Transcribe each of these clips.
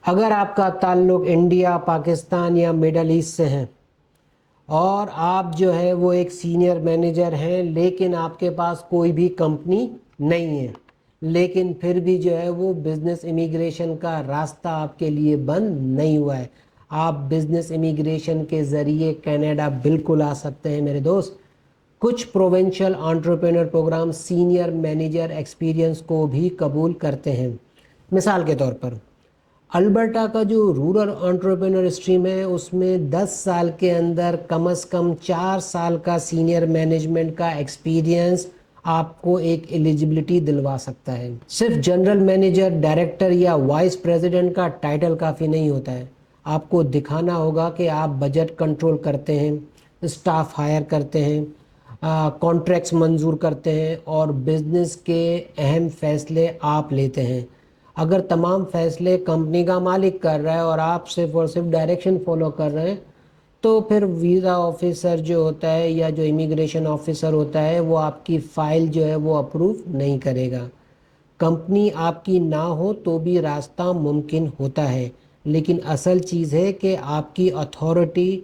اگر آپ کا تعلق انڈیا، پاکستان یا مڈل ایسٹ سے ہیں اور آپ جو ہے وہ ایک سینئر مینیجر ہیں لیکن آپ کے پاس کوئی بھی کمپنی نہیں ہے، لیکن پھر بھی جو ہے وہ بزنس امیگریشن کا راستہ آپ کے لیے بند نہیں ہوا ہے، آپ بزنس امیگریشن کے ذریعے کینیڈا بالکل آ سکتے ہیں میرے دوست۔ کچھ provincial entrepreneur program senior manager experience کو بھی قبول کرتے ہیں۔ مثال کے طور پر البرٹا کا جو رورل انٹرپرینور اسٹریم ہے اس میں 10 سال کے اندر کم از کم 4 سال کا سینئر مینجمنٹ کا ایکسپیرینس آپ کو ایک ایلیجبلٹی دلوا سکتا ہے۔ صرف جنرل مینیجر، ڈائریکٹر یا وائس پریزیڈنٹ کا ٹائٹل کافی نہیں ہوتا ہے، آپ کو دکھانا ہوگا کہ آپ بجٹ کنٹرول کرتے ہیں، اسٹاف ہائر کرتے ہیں، کانٹریکٹس منظور کرتے ہیں اور بزنس کے اہم فیصلے آپ لیتے ہیں۔ اگر تمام فیصلے کمپنی کا مالک کر رہا ہے اور آپ صرف اور صرف ڈائریکشن فالو کر رہے ہیں تو پھر ویزا آفیسر جو ہوتا ہے یا جو امیگریشن آفیسر ہوتا ہے وہ آپ کی فائل جو ہے وہ اپروو نہیں کرے گا۔ کمپنی آپ کی نہ ہو تو بھی راستہ ممکن ہوتا ہے، لیکن اصل چیز ہے کہ آپ کی اتھارٹی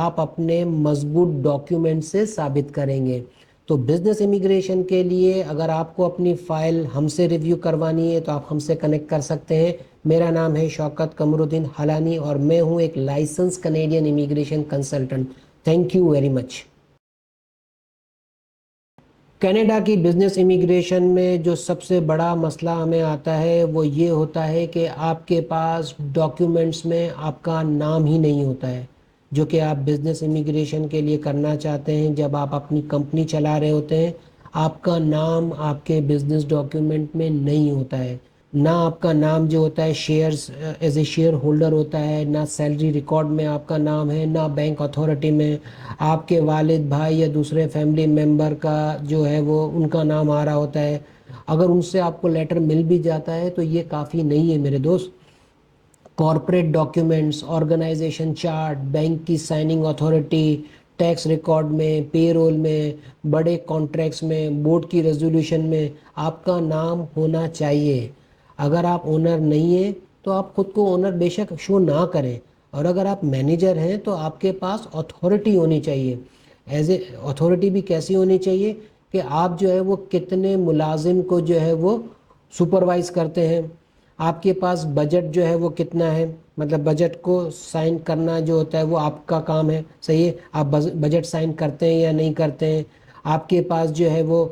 آپ اپنے مضبوط ڈاکیومنٹ سے ثابت کریں گے۔ تو بزنس امیگریشن کے لیے اگر آپ کو اپنی فائل ہم سے ریویو کروانی ہے تو آپ ہم سے کنیکٹ کر سکتے ہیں۔ میرا نام ہے شوکت قمر الدین حلانی اور میں ہوں ایک license Canadian immigration consultant. Thank you very much. Canada کی بزنس امیگریشن میں جو سب سے بڑا مسئلہ ہمیں آتا ہے وہ یہ ہوتا ہے کہ آپ کے پاس ڈاکیومنٹس میں آپ کا نام ہی نہیں ہوتا ہے، جو کہ آپ بزنس امیگریشن کے لیے کرنا چاہتے ہیں۔ جب آپ اپنی کمپنی چلا رہے ہوتے ہیں آپ کا نام آپ کے بزنس ڈاکیومنٹ میں نہیں ہوتا ہے، نہ آپ کا نام جو ہوتا ہے shares as a share holder ہوتا ہے، نہ سیلری ریکارڈ میں آپ کا نام ہے، نہ بینک اتھارٹی میں آپ کے والد، بھائی یا دوسرے فیملی ممبر کا جو ہے وہ ان کا نام آ رہا ہوتا ہے۔ اگر ان سے آپ کو لیٹر مل بھی جاتا ہے تو یہ کافی نہیں ہے میرے دوست۔ Corporate documents, organization chart, bank کی سائننگ اتھارٹی، ٹیکس ریکارڈ میں، پے رول میں، بڑے کانٹریکٹس میں، بورڈ کی ریزولوشن میں آپ کا نام ہونا چاہیے۔ اگر آپ اونر نہیں ہیں تو آپ خود کو اونر بے شک شو نہ کریں، اور اگر آپ مینیجر ہیں تو آپ کے پاس اتھارٹی ہونی چاہیے۔ ایز اے اتھارٹی بھی کیسی ہونی چاہیے کہ آپ جو ہے وہ کتنے ملازم کو جو ہے وہ سپروائز کرتے ہیں، آپ کے پاس بجٹ جو ہے وہ کتنا ہے، مطلب بجٹ کو سائن کرنا جو ہوتا ہے وہ آپ کا کام ہے، صحیح ہے، آپ بجٹ سائن کرتے ہیں یا نہیں کرتے ہیں، آپ کے پاس جو ہے وہ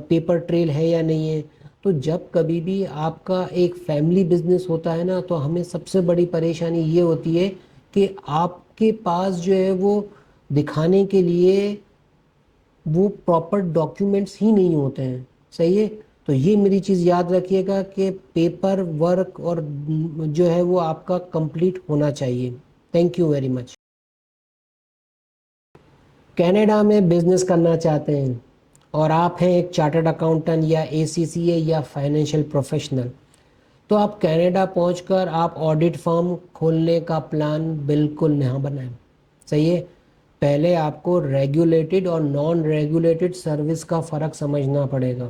پیپر ٹریل ہے یا نہیں ہے۔ تو جب کبھی بھی آپ کا ایک فیملی بزنس ہوتا ہے نا تو ہمیں سب سے بڑی پریشانی یہ ہوتی ہے کہ آپ کے پاس جو ہے وہ دکھانے کے لیے وہ پراپر ڈاکیومنٹس ہی نہیں ہوتے ہیں، صحیح ہے۔ تو یہ میری چیز یاد رکھیے گا کہ پیپر ورک اور جو ہے وہ آپ کا کمپلیٹ ہونا چاہیے۔ Thank you very much. Canada میں بزنس کرنا چاہتے ہیں اور آپ ہیں ایک چارٹرڈ اکاؤنٹنٹ یا اے سی سی اے یا فائنینشیل پروفیشنل، تو آپ کینیڈا پہنچ کر آپ آڈٹ فرم کھولنے کا پلان بالکل نہ بنائیں، صحیح ہے۔ پہلے آپ کو ریگولیٹڈ اور نان ریگولیٹڈ سروس کا فرق سمجھنا پڑے گا۔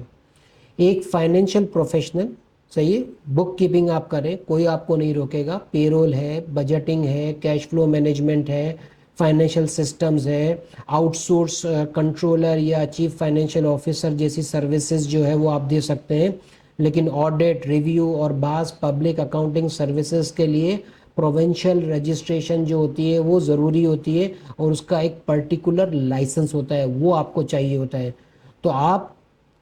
ایک فائنینشیل پروفیشنل، صحیح ہے، بک کیپنگ آپ کریں، کوئی آپ کو نہیں روکے گا، پے رول ہے، بجٹنگ ہے، کیش فلو مینجمنٹ ہے، فائنینشیل سسٹمز ہے، آؤٹ سورس کنٹرولر یا چیف فائنینشیل آفیسر جیسی سروسز جو ہے وہ آپ دے سکتے ہیں۔ لیکن آڈٹ، ریویو اور بعض پبلک اکاؤنٹنگ سروسز کے لیے پروونشل رجسٹریشن جو ہوتی ہے وہ ضروری ہوتی ہے اور اس کا ایک پرٹیکولر لائسنس ہوتا ہے، وہ آپ کو چاہیے ہوتا ہے۔ تو آپ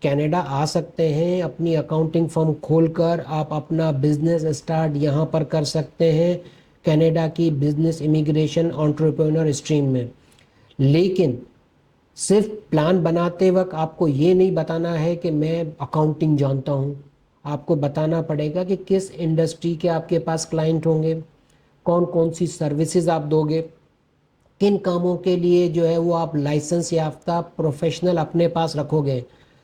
کینیڈا آ سکتے ہیں، اپنی اکاؤنٹنگ فرم کھول کر آپ اپنا بزنس اسٹارٹ یہاں پر کر سکتے ہیں کینیڈا کی بزنس امیگریشن انٹرپرینور اسٹریم میں۔ لیکن صرف پلان بناتے وقت آپ کو یہ نہیں بتانا ہے کہ میں اکاؤنٹنگ جانتا ہوں، آپ کو بتانا پڑے گا کہ کس انڈسٹری کے آپ کے پاس کلائنٹ ہوں گے، کون کون سی سروسز آپ دو گے، کن کاموں کے لیے جو ہے وہ آپ لائسنس یافتہ پروفیشنل اپنے پاس رکھو گے۔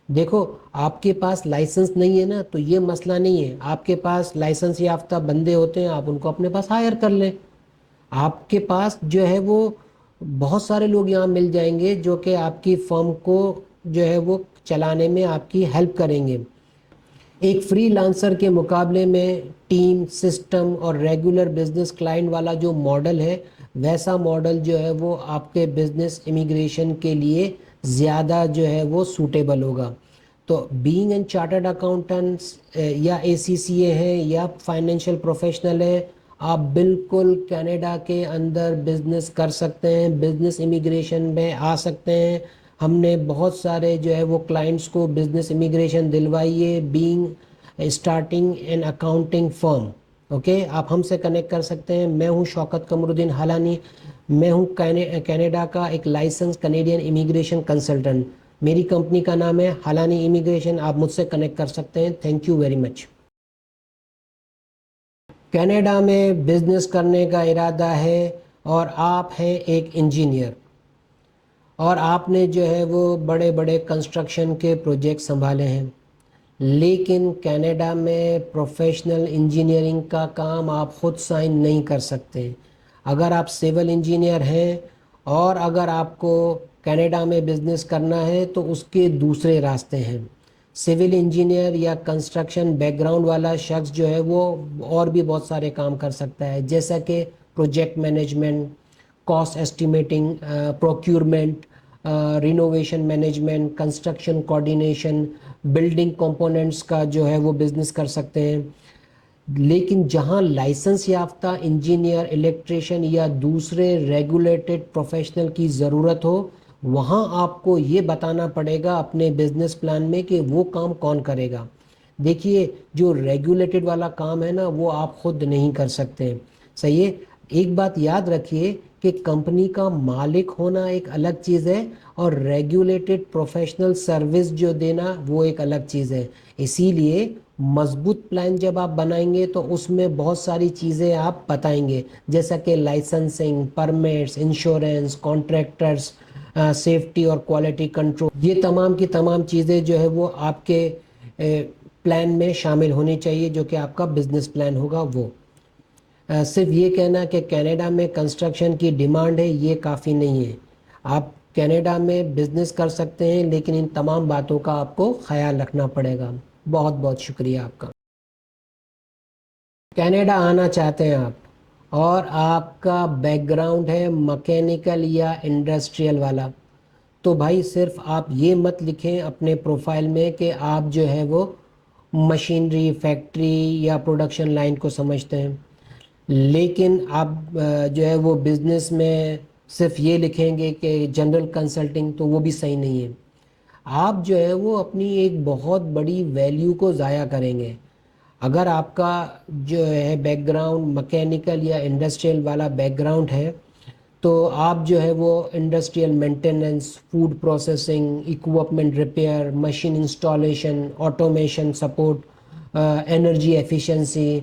دیکھو آپ کے پاس لائسنس نہیں ہے نا تو یہ مسئلہ نہیں ہے، آپ کے پاس لائسنس یافتہ بندے ہوتے ہیں، آپ ان کو اپنے پاس ہائر کر لیں۔ آپ کے پاس جو ہے وہ بہت سارے لوگ یہاں مل جائیں گے جو کہ آپ کی فرم کو جو ہے وہ چلانے میں آپ کی ہیلپ کریں گے۔ ایک فری لانسر کے مقابلے میں ٹیم سسٹم اور ریگولر بزنس کلائنٹ والا جو ماڈل ہے ویسا ماڈل جو ہے وہ آپ کے بزنس امیگریشن کے لیے زیادہ جو ہے وہ سوٹیبل ہوگا. تو بینگ این چارٹرڈ اکاؤنٹنٹس یا اے سی سی اے ہیں یا فائنینشیل پروفیشنل ہیں, آپ بالکل کینیڈا کے اندر بزنس کر سکتے ہیں, بزنس امیگریشن میں آ سکتے ہیں. ہم نے بہت سارے جو ہے وہ کلائنٹس کو بزنس امیگریشن دلوائی ہے being starting an accounting firm. Okay, آپ ہم سے کنیکٹ کر سکتے ہیں. میں ہوں شوکت قمر الدین حالانی, میں ہوں کینیڈا کا ایک لائسنس کنیڈین امیگریشن کنسلٹنٹ. میری کمپنی کا نام ہے حالانی امیگریشن. آپ مجھ سے کنیکٹ کر سکتے ہیں. Thank you very much. Canada میں بزنس کرنے کا ارادہ ہے اور آپ ہیں ایک انجینئر اور آپ نے جو ہے وہ بڑے بڑے کنسٹرکشن کے پروجیکٹ سنبھالے ہیں, لیکن کینیڈا میں پروفیشنل انجینئرنگ کا کام آپ خود سائن نہیں کر سکتے. اگر آپ سول انجینئر ہیں اور اگر آپ کو کینیڈا میں بزنس کرنا ہے تو اس کے دوسرے راستے ہیں. سول انجینئر یا کنسٹرکشن بیک گراؤنڈ والا شخص جو ہے وہ اور بھی بہت سارے کام کر سکتا ہے, جیسا کہ project management, cost estimating, procurement, renovation management, construction coordination, building components کا جو ہے وہ بزنس کر سکتے ہیں. لیکن جہاں لائسنس یافتہ انجینئر, الیکٹریشین یا دوسرے ریگولیٹڈ پروفیشنل کی ضرورت ہو, وہاں آپ کو یہ بتانا پڑے گا اپنے بزنس پلان میں کہ وہ کام کون کرے گا. دیکھیے, جو ریگولیٹڈ والا کام ہے نا وہ آپ خود نہیں کر سکتے. صحیح ہے. ایک بات یاد رکھیے کہ کمپنی کا مالک ہونا ایک الگ چیز ہے اور ریگولیٹڈ پروفیشنل سروس جو دینا وہ ایک الگ چیز ہے. اسی لیے مضبوط پلان جب آپ بنائیں گے تو اس میں بہت ساری چیزیں آپ بتائیں گے, جیسا کہ licensing, permits, insurance, contractors, safety اور کوالٹی کنٹرول. یہ تمام کی تمام چیزیں جو ہے وہ آپ کے پلان میں شامل ہونی چاہیے جو کہ آپ کا بزنس پلان ہوگا. وہ صرف یہ کہنا کہ کینیڈا میں کنسٹرکشن کی ڈیمانڈ ہے یہ کافی نہیں ہے. آپ کینیڈا میں بزنس کر سکتے ہیں لیکن ان تمام باتوں کا آپ کو خیال رکھنا پڑے گا. بہت بہت شکریہ آپ کا. کینیڈا آنا چاہتے ہیں آپ اور آپ کا بیک گراؤنڈ ہے مکینیکل یا انڈسٹریل والا, تو بھائی صرف آپ یہ مت لکھیں اپنے پروفائل میں کہ آپ جو ہے وہ مشینری, فیکٹری یا پروڈکشن لائن کو سمجھتے ہیں, لیکن آپ جو ہے وہ بزنس میں صرف یہ لکھیں گے کہ جنرل کنسلٹنگ, تو وہ بھی صحیح نہیں ہے. آپ جو ہے وہ اپنی ایک بہت بڑی ویلیو کو ضائع کریں گے. اگر آپ کا جو ہے بیک گراؤنڈ مکینیکل یا انڈسٹریل والا بیک گراؤنڈ ہے تو آپ جو ہے وہ industrial maintenance, food processing, equipment repair, machine installation, automation support, energy efficiency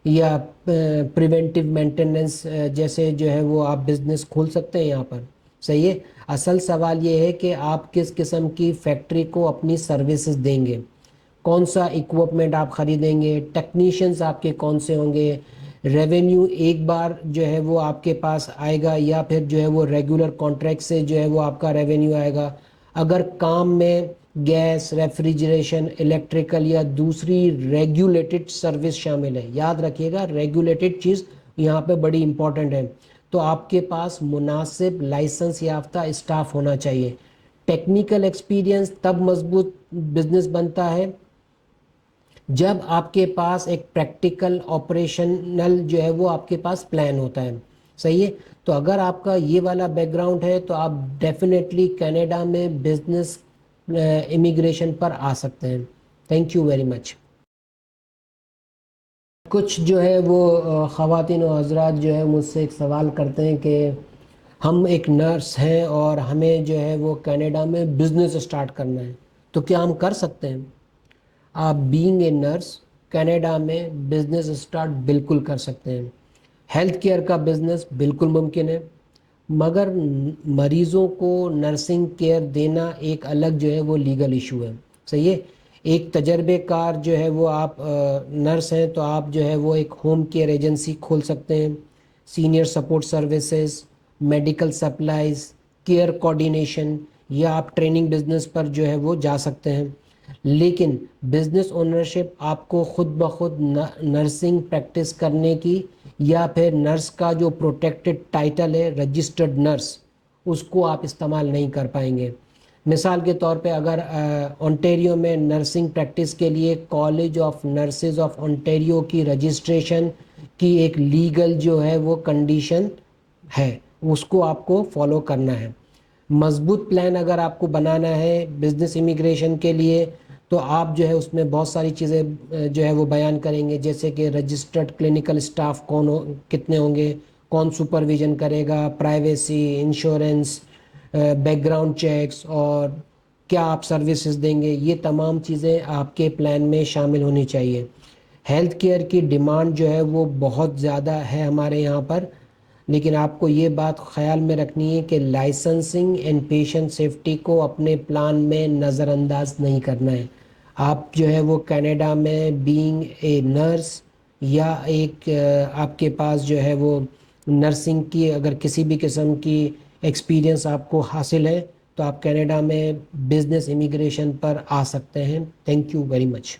یا پریونٹیو مینٹیننس جیسے جو ہے وہ آپ بزنس کھول سکتے ہیں یہاں پر. صحیح ہے. اصل سوال یہ ہے کہ آپ کس قسم کی فیکٹری کو اپنی سروسز دیں گے, کون سا اکوپمنٹ آپ خریدیں گے, ٹیکنیشینز آپ کے کون سے ہوں گے, ریونیو ایک بار جو ہے وہ آپ کے پاس آئے گا یا پھر جو ہے وہ ریگولر کانٹریکٹ سے جو ہے وہ آپ کا ریونیو آئے گا. اگر کام میں گیس, ریفریجریشن, الیکٹریکل یا دوسری ریگولیٹڈ سروس شامل ہے, یاد رکھیے گا ریگولیٹڈ چیز یہاں پہ بڑی امپورٹنٹ ہے, تو آپ کے پاس مناسب لائسنس یافتہ اسٹاف ہونا چاہیے. ٹیکنیکل ایکسپیرینس تب مضبوط بزنس بنتا ہے جب آپ کے پاس ایک پریکٹیکل آپریشنل جو ہے وہ آپ کے پاس پلان ہوتا ہے. صحیح ہے. تو اگر آپ کا یہ والا بیک گراؤنڈ ہے تو آپ ڈیفینیٹلی کینیڈا میں بزنس امیگریشن پر آ سکتے ہیں. تھینک یو ویری مچ. کچھ جو ہے وہ خواتین و حضرات جو ہے مجھ سے ایک سوال کرتے ہیں کہ ہم ایک نرس ہیں اور ہمیں جو ہے وہ کینیڈا میں بزنس اسٹارٹ کرنا ہے, تو کیا ہم کر سکتے ہیں؟ آپ بینگ اے نرس کینیڈا میں بزنس اسٹارٹ بالکل کر سکتے ہیں. ہیلتھ کیئر کا بزنس بالکل ممکن ہے, مگر مریضوں کو نرسنگ کیئر دینا ایک الگ جو ہے وہ لیگل ایشو ہے. صحیح ہے. ایک تجربے کار جو ہے وہ آپ نرس ہیں تو آپ جو ہے وہ ایک ہوم کیئر ایجنسی کھول سکتے ہیں. Senior support services, medical supplies, care coordination, یا آپ ٹریننگ بزنس پر جو ہے وہ جا سکتے ہیں. لیکن بزنس اونرشپ آپ کو خود بخود نرسنگ پریکٹس کرنے کی یا پھر نرس کا جو پروٹیکٹڈ ٹائٹل ہے رجسٹرڈ نرس اس کو آپ استعمال نہیں کر پائیں گے. مثال کے طور پہ اگر اونٹیریو میں نرسنگ پریکٹس کے لیے college of nurses of Ontario کی رجسٹریشن کی ایک لیگل جو ہے وہ کنڈیشن ہے، اس کو آپ کو فالو کرنا ہے. مضبوط پلان اگر آپ کو بنانا ہے بزنس امیگریشن کے لیے تو آپ جو ہے اس میں بہت ساری چیزیں جو ہے وہ بیان کریں گے، جیسے کہ رجسٹرڈ کلینکل اسٹاف کتنے ہوں گے، کون سپرویژن کرے گا، privacy, insurance, background checks, اور کیا آپ سروسز دیں گے. یہ تمام چیزیں آپ کے پلان میں شامل ہونی چاہیے. ہیلتھ کیئر کی ڈیمانڈ جو ہے وہ بہت زیادہ ہے ہمارے یہاں پر، لیکن آپ کو یہ بات خیال میں رکھنی ہے کہ لائسنسنگ اینڈ پیشنٹ سیفٹی کو اپنے پلان میں نظر انداز نہیں کرنا ہے. آپ جو ہے وہ کینیڈا میں بینگ اے نرس یا ایک آپ کے پاس جو ہے وہ نرسنگ کی اگر کسی بھی قسم کی ایکسپیرینس آپ کو حاصل ہے تو آپ کینیڈا میں بزنس امیگریشن پر آ سکتے ہیں. تھینک یو ویری مچ.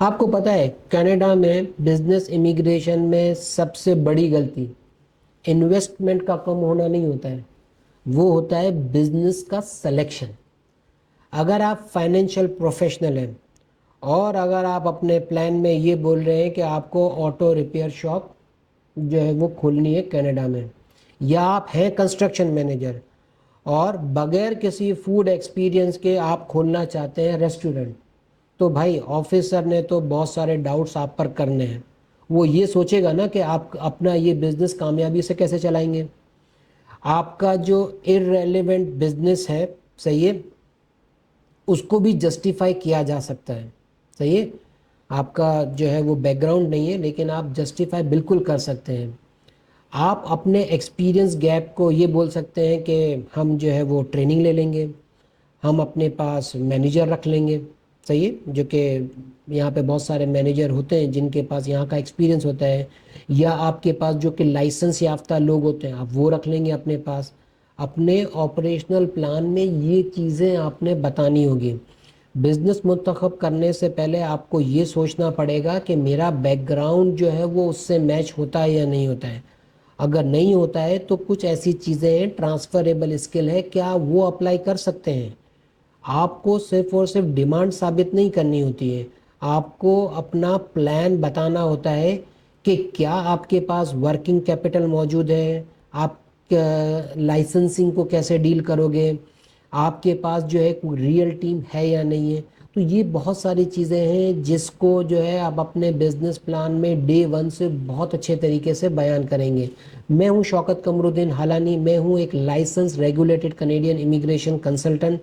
آپ کو پتہ ہے کینیڈا میں بزنس امیگریشن میں سب سے بڑی غلطی انویسٹمنٹ کا کم ہونا نہیں ہوتا ہے، وہ ہوتا ہے بزنس کا سلیکشن. اگر آپ فائنینشیل پروفیشنل ہیں اور اگر آپ اپنے پلان میں یہ بول رہے ہیں کہ آپ کو آٹو ریپیئر شاپ جو ہے وہ کھولنی ہے کینیڈا میں، یا آپ ہیں کنسٹرکشن مینیجر اور بغیر کسی فوڈ ایکسپیرینس کے آپ کھولنا چاہتے ہیں ریسٹورنٹ، تو بھائی آفیسر نے تو بہت سارے ڈاؤٹس آپ پر کرنے ہیں. وہ یہ سوچے گا نا کہ آپ اپنا یہ بزنس کامیابی سے کیسے چلائیں گے. آپ کا جو ارریلیونٹ بزنس ہے، صحیح ہے، اس کو بھی جسٹیفائی کیا جا سکتا ہے. صحیح ہے، آپ کا جو ہے وہ بیک گراؤنڈ نہیں ہے لیکن آپ جسٹیفائی بالکل کر سکتے ہیں. آپ اپنے ایکسپیرینس گیپ کو یہ بول سکتے ہیں کہ ہم جو ہے وہ ٹریننگ لے لیں گے، ہم اپنے پاس مینیجر رکھ لیں گے. صحیح ہے، جو کہ یہاں پہ بہت سارے مینیجر ہوتے ہیں جن کے پاس یہاں کا ایکسپیرینس ہوتا ہے، یا آپ کے پاس جو کہ لائسنس یافتہ لوگ ہوتے ہیں آپ وہ رکھ لیں گے اپنے پاس. اپنے آپریشنل پلان میں یہ چیزیں آپ نے بتانی ہوگی. بزنس منتخب کرنے سے پہلے آپ کو یہ سوچنا پڑے گا کہ میرا بیک گراؤنڈ جو ہے وہ اس سے میچ ہوتا ہے یا نہیں ہوتا ہے. اگر نہیں ہوتا ہے تو کچھ ایسی چیزیں ہیں ٹرانسفریبل اسکل ہے، کیا وہ اپلائی کر سکتے ہیں. آپ کو صرف اور صرف ڈیمانڈ ثابت نہیں کرنی ہوتی ہے، آپ کو اپنا پلان بتانا ہوتا ہے کہ کیا آپ کے پاس ورکنگ کیپٹل موجود ہے، آپ لائسنسنگ کو کیسے ڈیل کرو گے، آپ کے پاس جو ہے کوئی ریئل ٹیم ہے یا نہیں ہے. تو یہ بہت ساری چیزیں ہیں جس کو جو ہے آپ اپنے بزنس پلان میں ڈے ون سے بہت اچھے طریقے سے بیان کریں گے. میں ہوں شوکت قمر الدین حالانی، میں ہوں ایک license regulated Canadian immigration consultant.